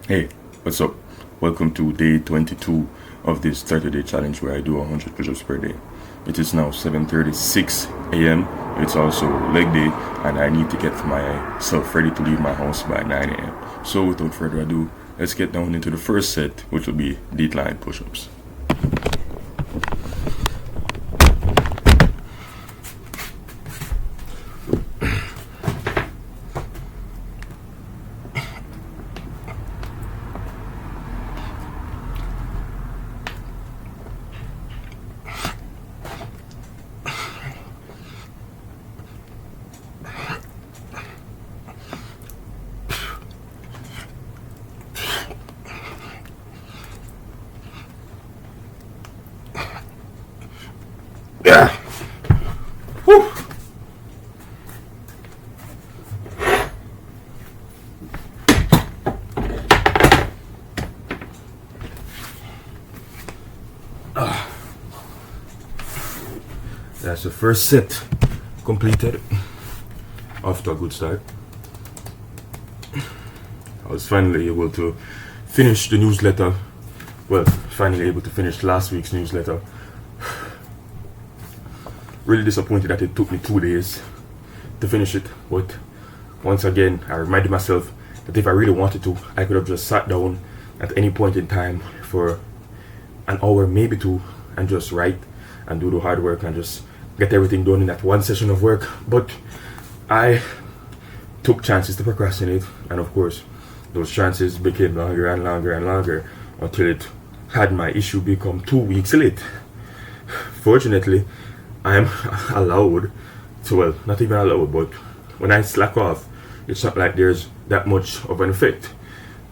Hey, what's up? Welcome to day 22 of this 30-day challenge where I do 100 push-ups per day. It is now 7:36 a.m. It's also leg day and I need to get myself ready to leave my house by 9 a.m. So without further ado, let's get down into the first set, which will be decline push-ups. Yeah. Whew. That's the first set completed. Off to a good start. I was finally able to finish the newsletter. Well, finally able to finish last week's newsletter. Really disappointed that it took me 2 days to finish it, but once again I reminded myself that if I really wanted to, I could have just sat down at any point in time for an hour, maybe two, and just write and do the hard work and just get everything done in that one session of work. But I took chances to procrastinate, and of course those chances became longer and longer and longer until it had my issue become 2 weeks late. Fortunately, I'm allowed to, well, not even allowed, but when I slack off, it's not like there's that much of an effect.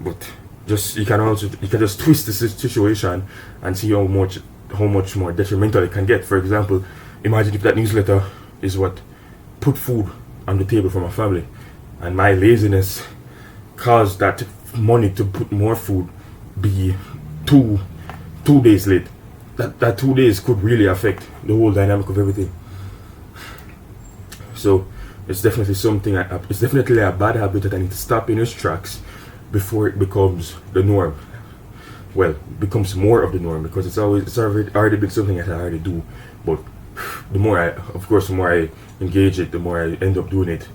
But you can just twist the situation and see how much more detrimental it can get. For example, imagine if that newsletter is what put food on the table for my family, and my laziness caused that money to put more food be two days late. That 2 days could really affect the whole dynamic of everything. So it's definitely it's definitely a bad habit that I need to stop in its tracks before it becomes the norm. Well, becomes more of the norm, because it's already been something that I already do. But the more I engage it, the more I end up doing it,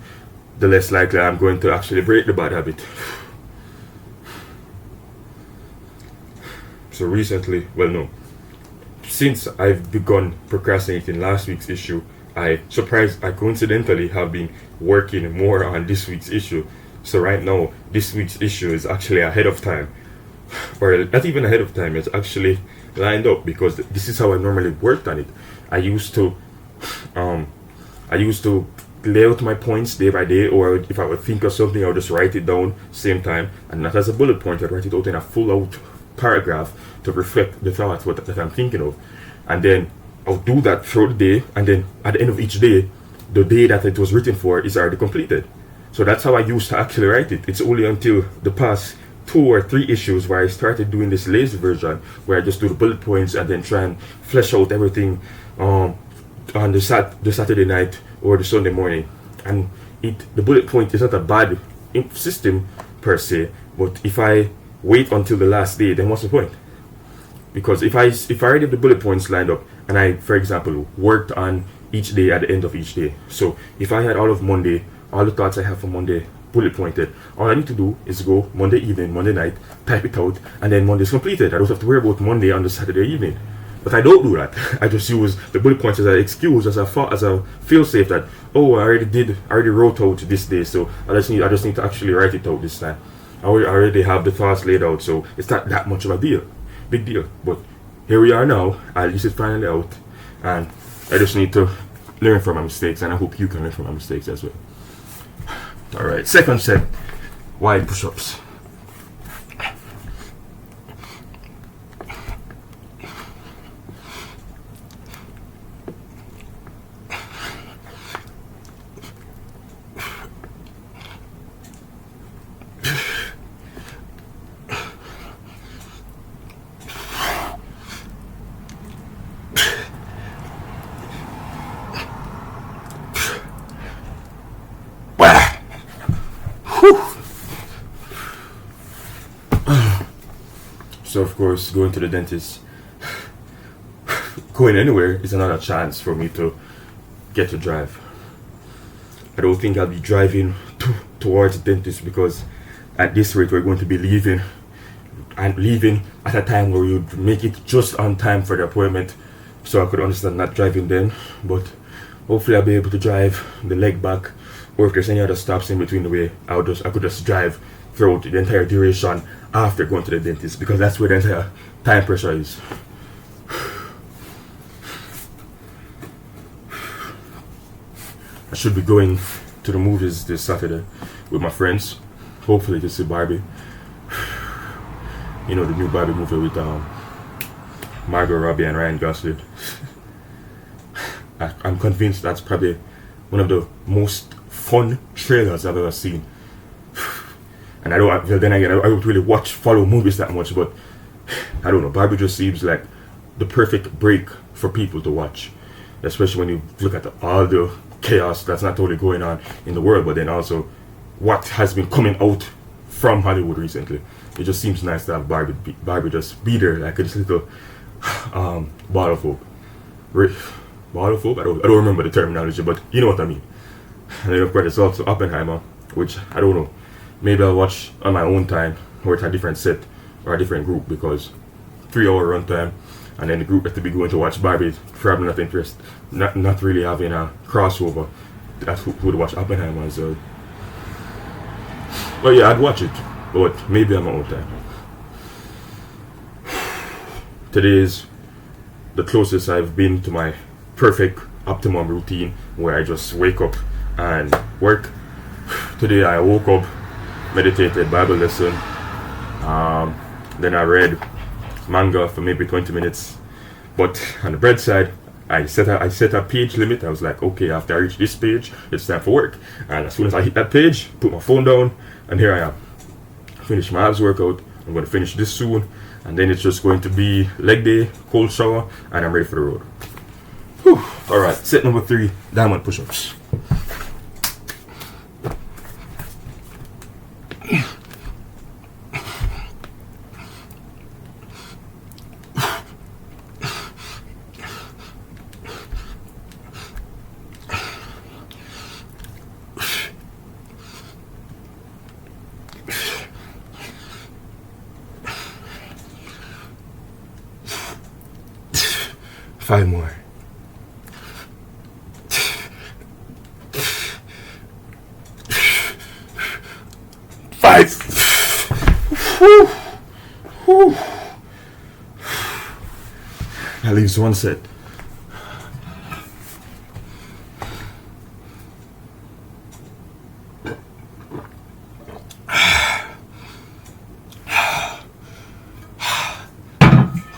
the less likely I'm going to actually break the bad habit. So recently, since I've begun procrastinating last week's issue, I coincidentally have been working more on this week's issue. So right now, this week's issue is actually ahead of time. Or not even ahead of time, it's actually lined up, because this is how I normally worked on it. I used to lay out my points day by day, or if I would think of something, I would just write it down same time, and not as a bullet point. I'd write it out in a full out paragraph to reflect the thoughts that I'm thinking of, and then I'll do that throughout the day, and then at the end of each day, the day that it was written for is already completed. So that's how I used to actually write it. It's only until the past 2 or 3 issues where I started doing this lazy version, where I just do the bullet points and then try and flesh out everything on the Saturday night or the Sunday morning. And the bullet point is not a bad system per se, but if I wait until the last day, then what's the point? Because if I already have the bullet points lined up, and I, for example, worked on each day at the end of each day. So if I had all of Monday, all the thoughts I have for Monday bullet pointed, all I need to do is go Monday evening, Monday night, type it out, and then Monday's completed. I don't have to worry about Monday on the Saturday evening. But I don't do that. I just use the bullet points as an excuse, as a feel safe that, oh, I already wrote out this day, so I just need to actually write it out this time. I already have the thoughts laid out, so it's not that much of a big deal. But here we are now. At least it's finally out, and I just need to learn from my mistakes, and I hope you can learn from my mistakes as well. All right, second set, wide push-ups. So of course, going to the dentist, going anywhere is another chance for me to get to drive. I don't think I'll be driving towards the dentist, because at this rate we're going to be leaving at a time where you'd make it just on time for the appointment. So I could understand not driving then, but hopefully I'll be able to drive the leg back, or if there's any other stops in between the way, I could just drive throughout the entire duration after going to the dentist, because that's where the entire time pressure is. I should be going to the movies this Saturday with my friends, hopefully to see Barbie. You know, the new Barbie movie with Margot Robbie and Ryan Gosling. I'm convinced that's probably one of the most fun trailers I've ever seen. And I don't really follow movies that much, but I don't know, Barbie just seems like the perfect break for people to watch, especially when you look at all the chaos that's not only going on in the world, but then also what has been coming out from Hollywood recently. It just seems nice to have Barbie just be there like this little ball of hope. Ball of hope? I don't remember the terminology, but you know what I mean. And then of course there's also Oppenheimer, which I don't know. Maybe I'll watch on my own time, or it's a different set or a different group, because 3-hour runtime, and then the group has to be going to watch Barbie, probably not really having a crossover. That's who would watch Oppenheimer as well. But yeah, I'd watch it, but maybe on my own time. Today is the closest I've been to my perfect optimum routine, where I just wake up and work. Today I woke up, meditated, Bible lesson, then I read manga for maybe 20 minutes. But on the bread side, I set a page limit. I was like, okay, after I reach this page, it's time for work. And as soon as I hit that page, put my phone down, and here I am. Finish my abs workout. I'm going to finish this soon, and then it's just going to be leg day, cold shower, and I'm ready for the road. Whew. All right, set number 3, diamond push-ups. Five more. Five. Whew. Whew. That leaves one set.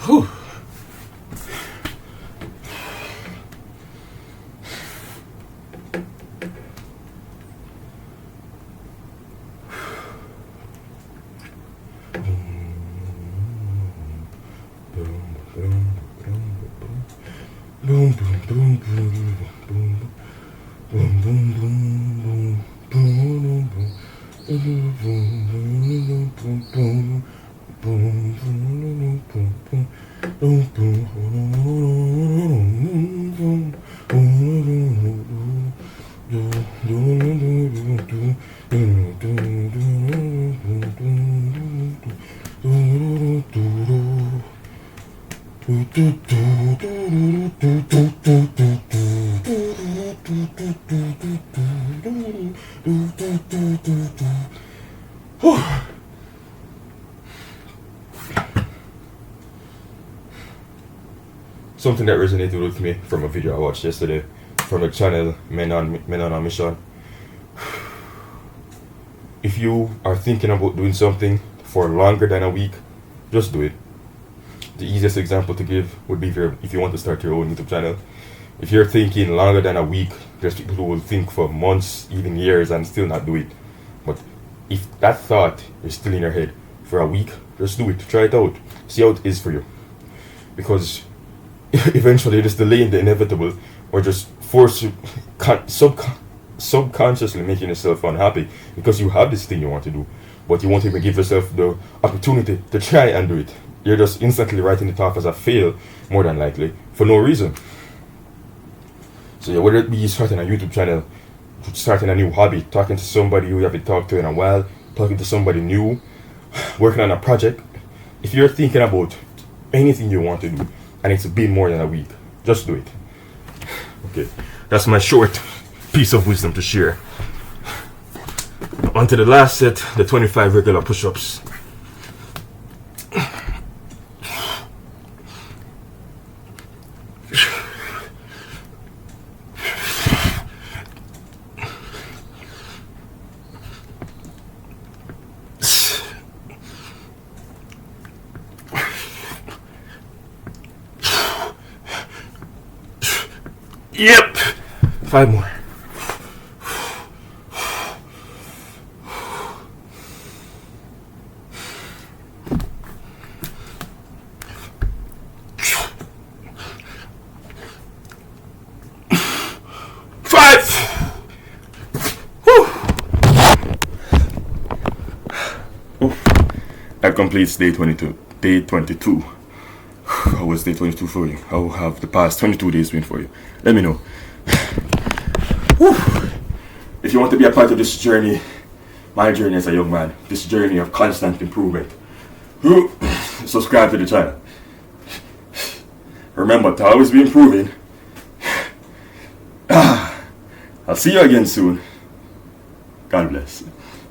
Whew. Boom, boom, boom, boom, boom, boom, boom, boom, boom, Something that resonated with me from a video I watched yesterday from the channel Men on a Mission. If you are thinking about doing something for longer than a week, just do it. The easiest example to give would be if you want to start your own YouTube channel. If you're thinking longer than a week, there's people who will think for months, even years, and still not do it. But if that thought is still in your head for a week, just do it. Try it out. See how it is for you. Because eventually you're just delaying the inevitable, or just subconsciously making yourself unhappy because you have this thing you want to do, but you won't even give yourself the opportunity to try and do it. You're just instantly writing it off as a fail, more than likely, for no reason. So yeah, whether it be starting a YouTube channel, starting a new hobby, talking to somebody who you haven't talked to in a while, talking to somebody new, working on a project, if you're thinking about anything you want to do and it's been more than a week, just do it. Okay, that's my short piece of wisdom to share. On to the last set, the 25 regular push-ups. Yep, 5 more. That completes day 22. Day 22. How was day 22 for you? How have the past 22 days been for you? Let me know. If you want to be a part of this journey, my journey as a young man, this journey of constant improvement, subscribe to the channel. Remember to always be improving. I'll see you again soon. God bless.